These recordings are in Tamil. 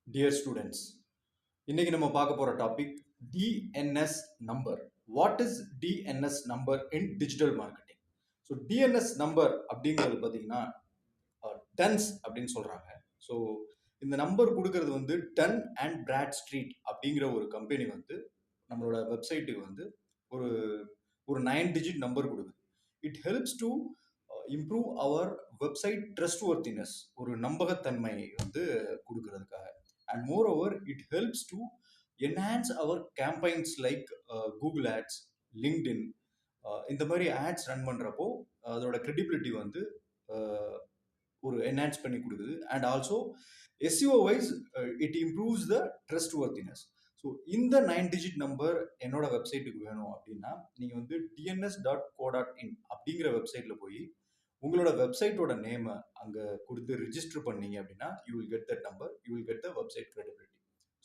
Dear students, இன்னைக்கு நம்ம பார்க்க போற topic DNS number. What is DNS number in digital marketing? So DNS number அப்படிங்கிறது பார்த்தீங்கன்னா டன்ஸ் அப்படின்னு சொல்றாங்க. ஸோ இந்த நம்பர் கொடுக்கறது வந்து டன் அண்ட் பிராட் ஸ்ட்ரீட் அப்படிங்கிற ஒரு கம்பெனி வந்து நம்மளோட வெப்சைட்டுக்கு வந்து ஒரு ஒரு 9 டிஜிட் நம்பர் கொடுக்குது. It helps to improve our website trustworthiness, ஒரு நம்பகத்தன்மை வந்து கொடுக்கறதுக்காக. And moreover it helps to enhance our campaigns like Google ads, LinkedIn, இந்த மாதிரி ஆட்ஸ் ரன் பண்ணுறப்போ அதோட கிரெடிபிலிட்டி வந்து ஒரு என்ஹான்ஸ் பண்ணி கொடுக்குது. And also SEO wise it improves the trust worthiness. So இந்த 9 டிஜிட் நம்பர் என்னோட வெப்சைட்டுக்கு வேணும் அப்படின்னா நீங்கள் வந்து dns.co.in அப்படிங்கிற வெப்சைட்டில் போய் உங்களோட வெப்சைட்டோட நேமை அங்கே கொடுத்து ரிஜிஸ்டர் பண்ணீங்க அப்படின்னா you will get that number, you will get the website credibility.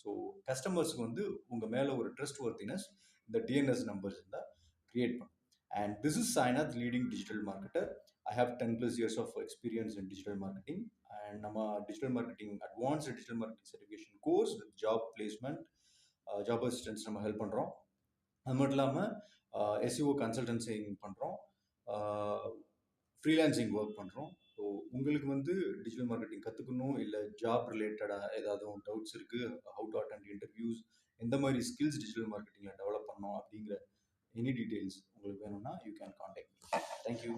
So கஸ்டமர்ஸ்க்கு வந்து உங்கள் மேலே ஒரு ட்ரஸ்ட் ஒர்த்தினஸ் இந்த டிஎன்எஸ் நம்பர்ஸ் இருந்தால் கிரியேட் பண்ணும். And this is Sainath, leading digital marketer. I have 10 plus years of experience in digital marketing. And நம்ம digital marketing, advanced digital marketing certification course with job placement, job assistance நம்ம ஹெல்ப் பண்ணுறோம். அது மட்டும் இல்லாமல் எஸ்இஓ கன்சல்டன்சிங் பண்ணுறோம், ஃப்ரீலான்சிங் ஒர்க் பண்ணுறோம். ஸோ உங்களுக்கு வந்து டிஜிட்டல் மார்க்கெட்டிங் கற்றுக்கணும், இல்லை ஜாப் ரிலேட்டடாக ஏதாவது டவுட்ஸ் இருக்குது, ஹவு டு அட்டெண்ட் இன்டர்வியூஸ், எந்த மாதிரி ஸ்கில்ஸ் டிஜிட்டல் மார்க்கெட்டிங்கில் டெவலப் பண்ணோம் அப்படிங்கிற எனி டீட்டெயில்ஸ் உங்களுக்கு வேணும்னா you can contact me. Thank you.